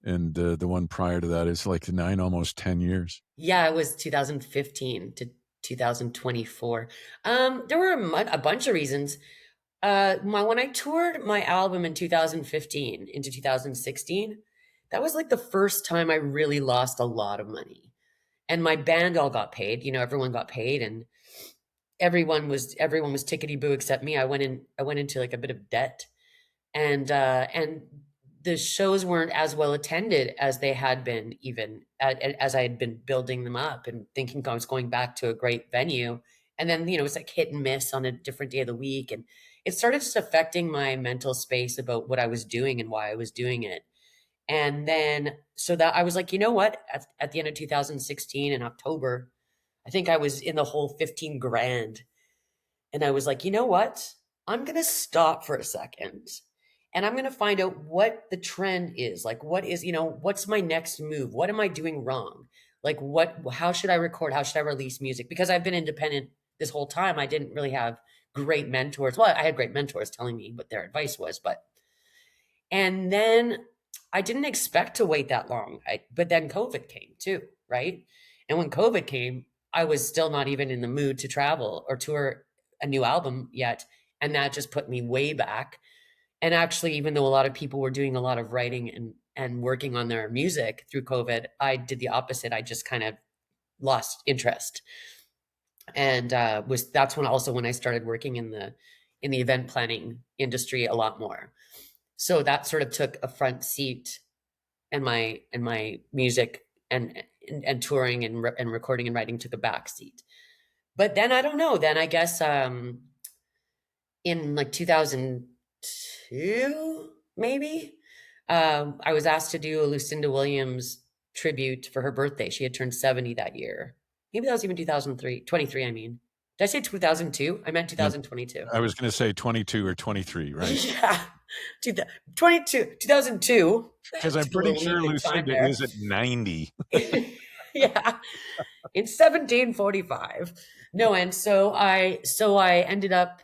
the one prior to that is like 9, almost 10 years. Yeah, it was 2015 to 2024. There were a bunch of reasons. When I toured my album in 2015 into 2016, that was like the first time I really lost a lot of money. And my band all got paid. Everyone got paid, and everyone was tickety boo except me. I went into like a bit of debt, and the shows weren't as well attended as they had been, even as I had been building them up and thinking I was going back to a great venue. And then, it's like hit and miss on a different day of the week. And it started just affecting my mental space about what I was doing and why I was doing it. And then, so that I was like, you know what? At the end of 2016 in October, I think I was in the whole 15 grand. And I was like, you know what? I'm going to stop for a second, and I'm going to find out what the trend is. Like, what's my next move? What am I doing wrong? Like, how should I record? How should I release music? Because I've been independent this whole time. I didn't really have great mentors. Well, I had great mentors telling me what their advice was, and then I didn't expect to wait that long. But then COVID came too, right? And when COVID came, I was still not even in the mood to travel or tour a new album yet. And that just put me way back. And actually, even though a lot of people were doing a lot of writing and working on their music through COVID, I did the opposite. I just kind of lost interest. And that's when I started working in the event planning industry a lot more. So that sort of took a front seat, and my music and touring and recording and writing took a back seat. But then I don't know. Then I guess in like 2002, maybe, I was asked to do a Lucinda Williams tribute for her birthday. She had turned 70 that year. Maybe that was even 23, I mean. Did I say 2002? I meant 2022. I was going to say 22 or 23, right? Yeah. 2002. Because I'm pretty sure Lucinda is at 90. Yeah. In 1745. No, and so I ended up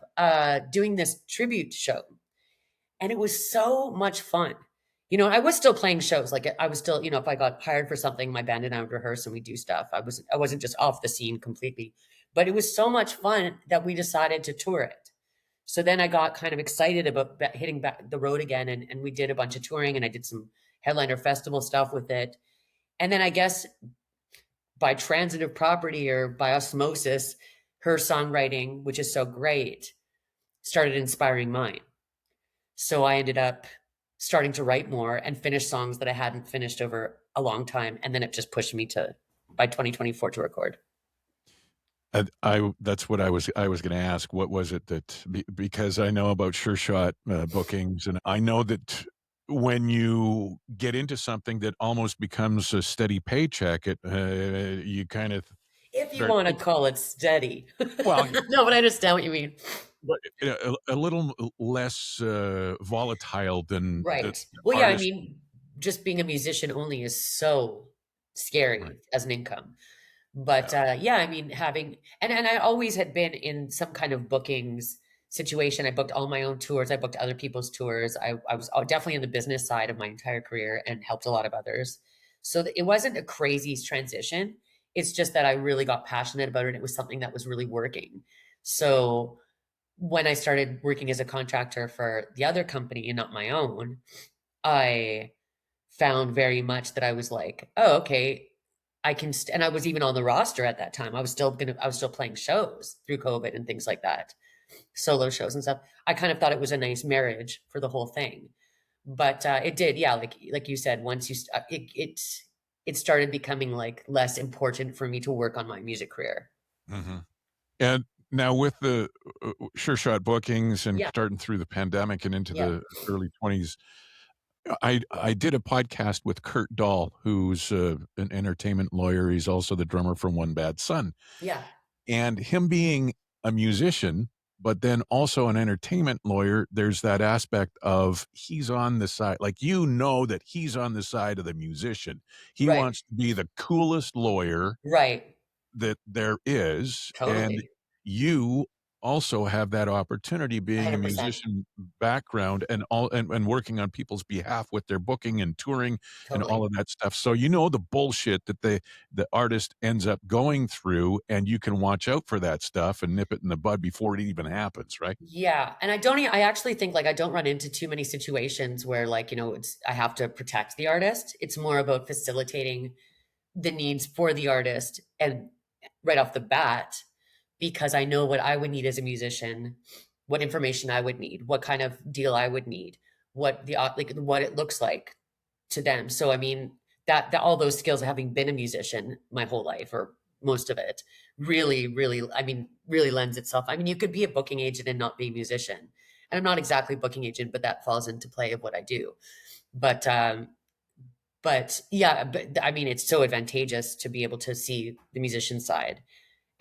doing this tribute show. And it was so much fun. I was still playing shows. Like I was still, if I got hired for something, my band and I would rehearse and we do stuff. I wasn't just off the scene completely. But it was so much fun that we decided to tour it. So then I got kind of excited about hitting back the road again, and we did a bunch of touring, and I did some headliner festival stuff with it. And then I guess by transitive property or by osmosis, her songwriting, which is so great, started inspiring mine. So I ended up starting to write more and finish songs that I hadn't finished over a long time. And then it just pushed me by 2024 to record. That's what I was going to ask. What was it that, because I know about Sure Shot bookings, and I know that when you get into something that almost becomes a steady paycheck, you kind of, if you want to call it steady. Well, no, but I understand what you mean. But a little less volatile than right. Well, yeah, I mean, just being a musician only is so scary as an income. But yeah, I mean, and I always had been in some kind of bookings situation. I booked all my own tours. I booked other people's tours. I was definitely in the business side of my entire career and helped a lot of others. So it wasn't a crazy transition. It's just that I really got passionate about it. It was something that was really working. So when I started working as a contractor for the other company and not my own, I found very much that I was like, oh, okay, I can, and I was even on the roster at that time. I was still playing shows through COVID and things like that, solo shows and stuff. I kind of thought it was a nice marriage for the whole thing, but it did, yeah. Like you said, once it started becoming like less important for me to work on my music career. Mm-hmm. And now with the Sure Shot bookings and starting through the pandemic and into the early 20s, I did a podcast with Kurt Dahl, who's an entertainment lawyer. He's also the drummer from One Bad Son. Yeah. And him being a musician, but then also an entertainment lawyer, there's that aspect of he's on the side, like, that he's on the side of the musician. He Right. wants to be the coolest lawyer Right. that there is, and Totally. you also have that opportunity being a 100%. musician background and and working on people's behalf with their booking and touring and all Totally. of that stuff. So you know the bullshit that the artist ends up going through, and you can watch out for that stuff and nip it in the bud before it even happens, right? Yeah, and I actually think, like, I don't run into too many situations where, like, I have to protect the artist. It's more about facilitating the needs for the artist and right off the bat, because I know what I would need as a musician, what information I would need, what kind of deal I would need, what it looks like to them. So I mean, that all those skills, having been a musician my whole life or most of it, really, I mean, really lends itself. I mean, you could be a booking agent and not be a musician. And I'm not exactly a booking agent, but that falls into play of what I do. But yeah, but I mean, it's so advantageous to be able to see the musician side,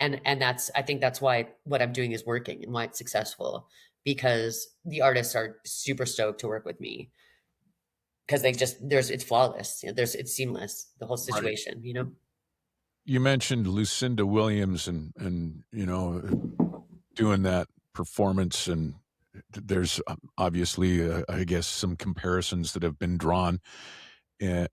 and I think that's why what I'm doing is working and why it's successful, because the artists are super stoked to work with me because it's flawless. It's seamless, the whole Right. situation. You mentioned Lucinda Williams and doing that performance, and there's obviously, I guess, some comparisons that have been drawn.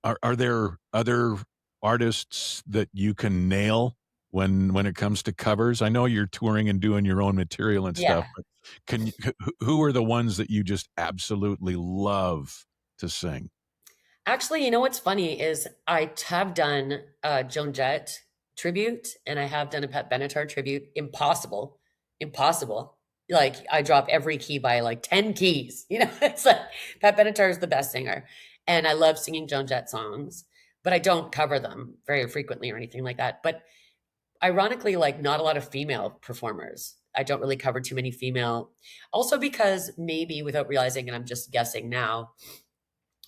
Are there other artists that you can nail when it comes to covers? I know you're touring and doing your own material and stuff, Yeah. but who are the ones that you just absolutely love to sing? Actually, what's funny is have done a Joan Jett tribute and I have done a Pat Benatar tribute. Impossible. Impossible. Like, I drop every key by like 10 keys. It's like Pat Benatar is the best singer. And I love singing Joan Jett songs, but I don't cover them very frequently or anything like that. But ironically, like, not a lot of female performers. I don't really cover too many female. Also because, maybe without realizing, and I'm just guessing now,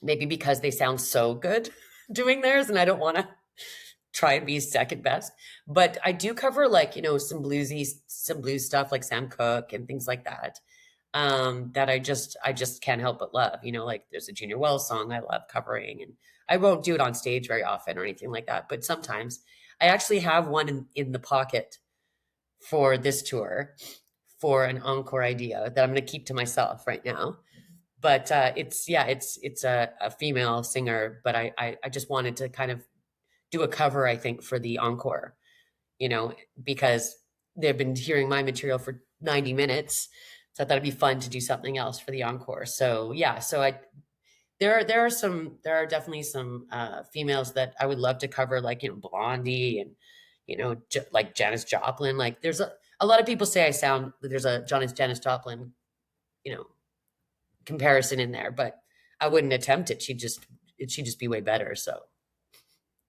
maybe because they sound so good doing theirs and I don't want to try and be second best. But I do cover, like, some blues stuff like Sam Cooke and things like that. That I just can't help but love. Like, there's a Junior Wells song I love covering, and I won't do it on stage very often or anything like that. But sometimes I actually have one in the pocket for this tour for an encore idea that I'm going to keep to myself right now. But it's a female singer, but I just wanted to kind of do a cover, I think, for the encore, because they've been hearing my material for 90 minutes. So I thought it'd be fun to do something else for the encore. So yeah, so I there are definitely some females that I would love to cover, like, Blondie and, like Janis Joplin. Like, there's a lot of people say I sound, there's a Janis Joplin, you know, comparison in there, but I wouldn't attempt it. She'd just be way better. So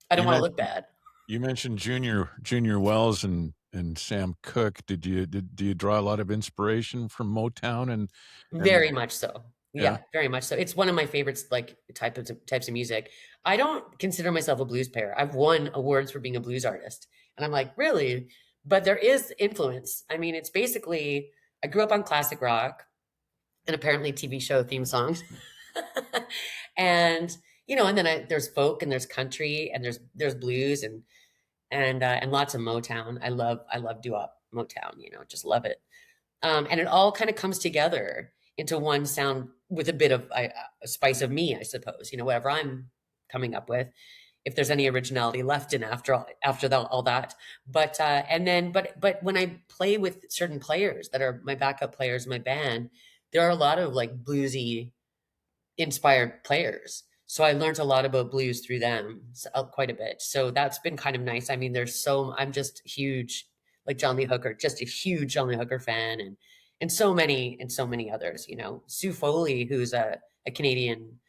I don't You want to look mentioned bad. you mentioned Junior Wells and Sam Cooke. Do you draw a lot of inspiration from Motown and Very much so. yeah? Yeah, very much so. It's one of my favorites, like, types of music. I don't consider myself a blues player. I've won awards for being a blues artist. And I'm like, really? But there is influence. I mean, it's basically, I grew up on classic rock and apparently TV show theme songs. and and then there's folk and there's country and there's blues and lots of Motown. I love doo-wop Motown, just love it. And it all kind of comes together into one sound with a bit of a spice of me, I suppose. Whatever I'm coming up with, if there's any originality left in all that. But when I play with certain players that are my backup players in my band, there are a lot of, like, bluesy inspired players. So I learned a lot about blues through them, quite a bit. So that's been kind of nice. I mean, I'm just huge, like John Lee Hooker, just a huge John Lee Hooker fan, and so many others. Sue Foley, who's a Canadian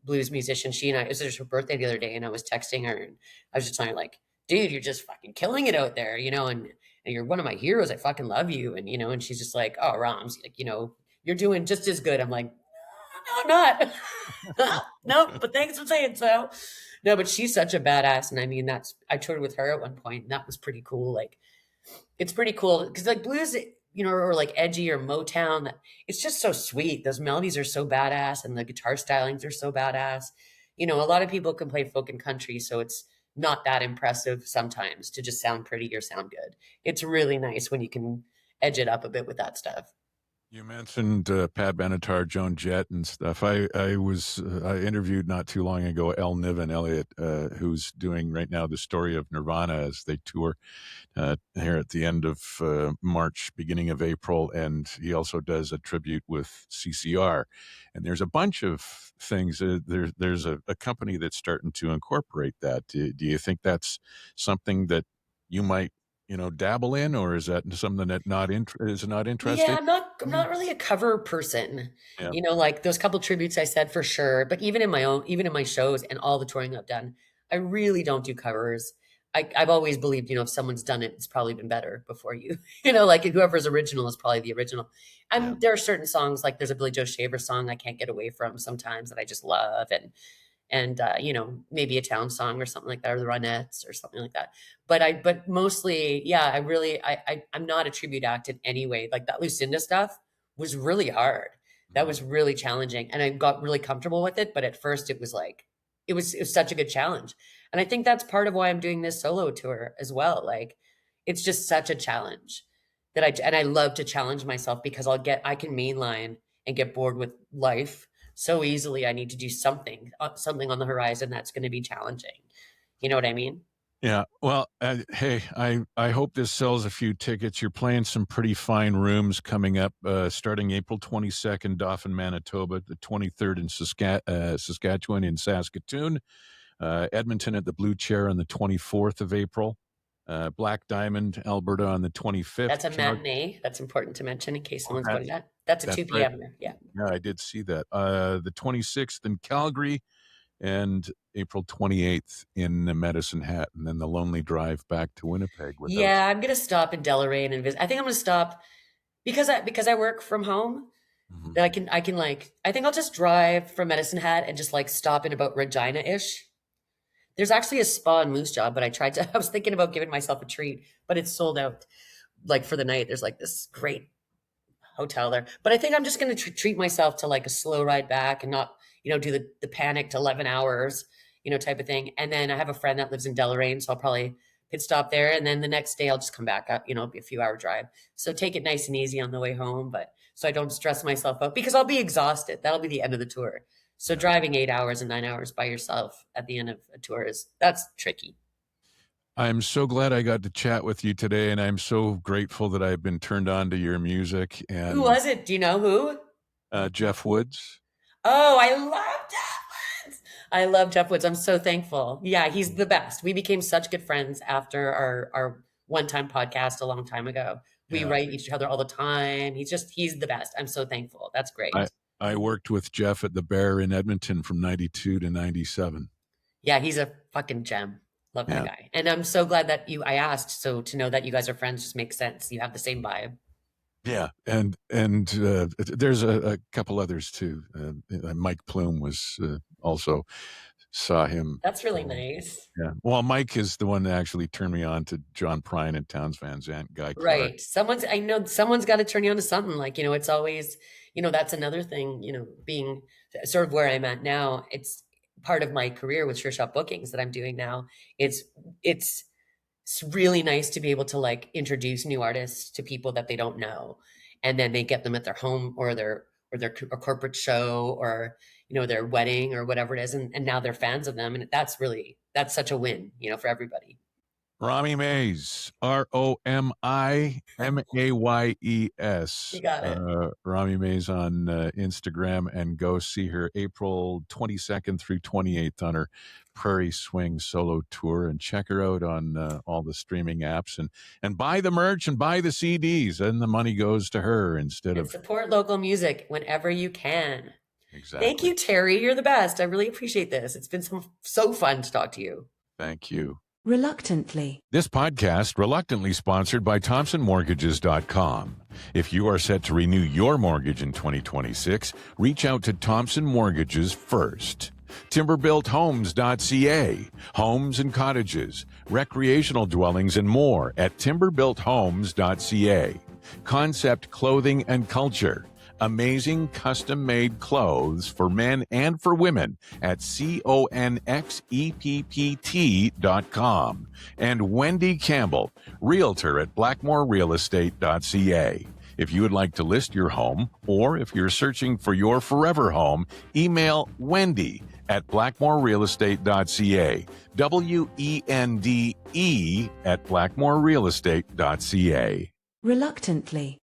blues musician. It was just her birthday the other day, and I was texting her, and I was just telling her, like, dude, you're just fucking killing it out there, and you're one of my heroes. I fucking love you, and she's just like, oh, Roms, like, you're doing just as good. I'm like, no, I'm not. No, but thanks for saying so. No, but she's such a badass, and I mean, I toured with her at one point, and that was pretty cool. Like, it's pretty cool because, like, blues, or like edgy or Motown. It's just so sweet. Those melodies are so badass, and the guitar stylings are so badass. A lot of people can play folk and country, so it's not that impressive sometimes to just sound pretty or sound good. It's really nice when you can edge it up a bit with that stuff. You mentioned Pat Benatar, Joan Jett, and stuff. I interviewed not too long ago Niven Elliott, who's doing right now the story of Nirvana as they tour here at the end of March, beginning of April, and he also does a tribute with CCR. And there's a bunch of things. There's a company that's starting to incorporate that. Do you think that's something that you might dabble in, or is that something that is not Yeah, interesting? I'm not really a cover person. Yeah. Like those couple tributes I said for sure, but even in my shows and all the touring I've done, I really don't do covers. I've always believed, if someone's done it, it's probably been better before you. Like whoever's original is probably the original. Yeah. There are certain songs, like there's a Billy Joe Shaver song I can't get away from sometimes that I just love, and maybe a town song or something like that, or the Ronettes or something like that. But mostly, yeah, I'm not a tribute act in any way. Like that Lucinda stuff was really hard. That was really challenging, and I got really comfortable with it. But at first, it was like it was such a good challenge, and I think that's part of why I'm doing this solo tour as well. Like it's just such a challenge and I love to challenge myself because I can mainline and get bored with life so easily. I need to do something on the horizon that's going to be challenging. You know what I mean? Yeah. Well, hey, I hope this sells a few tickets. You're playing some pretty fine rooms coming up, starting April 22nd, Dauphin, Manitoba, the 23rd in Saskatchewan, in Saskatoon, Edmonton at the Blue Chair on the 24th of April, Black Diamond, Alberta on the 25th. That's a matinee. That's important to mention in case someone's Okay. going to that. That's a That's 2 right. p.m. Yeah. Yeah, I did see that. The 26th in Calgary, and April 28th in Medicine Hat, and then the lonely drive back to Winnipeg without. Yeah, I'm gonna stop in Delray and visit. I think I'm gonna stop because I work from home. Mhm. That I can like I think I'll just drive from Medicine Hat and just like stop in about Regina-ish. There's actually a spa in Moose Jaw, but I was thinking about giving myself a treat, but it's sold out like for the night. There's like this great hotel there. But I think I'm just going to treat myself to like a slow ride back and not, do the panicked 11 hours, type of thing. And then I have a friend that lives in Deloraine, so I'll probably pit stop there. And then the next day I'll just come back up, it'll be a few hour drive. So take it nice and easy on the way home, but so I don't stress myself out because I'll be exhausted. That'll be the end of the tour. So driving 8 hours and 9 hours by yourself at the end of a tour that's tricky. I'm so glad I got to chat with you today, and I'm so grateful that I've been turned on to your music. Who And was it? Do you know who? Jeff Woods. Oh, I love Jeff Woods. I love Jeff Woods. I'm so thankful. Yeah, he's the best. We became such good friends after our one-time podcast a long time ago. We Yeah. write each other all the time. He's the best. I'm so thankful. That's great. I worked with Jeff at the Bear in Edmonton from 92 to 97. Yeah, he's a fucking gem. Love that Yeah. guy. And I'm so glad that I asked. So to know that you guys are friends just makes sense. You have the same vibe. Yeah, and there's a couple others too. Mike Plume was also saw him. That's really nice. Yeah, well, Mike is the one that actually turned me on to John Prine and Towns Van Zandt, Guy Clark. Right. I know someone's got to turn you on to something. Like, it's always, that's another thing, being sort of where I'm at now. It's part of my career with Sure Shot Bookings that I'm doing now. It's really nice to be able to like introduce new artists to people that they don't know, and then they get them at their home or their a corporate show or their wedding or whatever it is, and now they're fans of them, and that's such a win for everybody. Romi Mayes, ROMIMAYES. You got it. Romi Mayes on Instagram, and go see her April 22nd through 28th on her Prairie Swing solo tour, and check her out on all the streaming apps, and buy the merch and buy the CDs, and the money goes to her instead And of support local music whenever you can. exactly. Thank you, Terry. You're the best. I really appreciate this. It's been so fun to talk to you. Thank you. Reluctantly. This podcast reluctantly sponsored by ThompsonMortgages.com. If you are set to renew your mortgage in 2026, reach out to Thompson Mortgages first. Timberbuilthomes.ca. Homes and cottages, recreational dwellings, and more at timberbuilthomes.ca. Concept Clothing and Culture. Amazing custom-made clothes for men and for women at conxept.com. And Wendy Campbell, realtor at blackmorerealestate.ca. If you would like to list your home, or if you're searching for your forever home, email Wendy at blackmorerealestate.ca. WENDE at blackmorerealestate.ca. Reluctantly.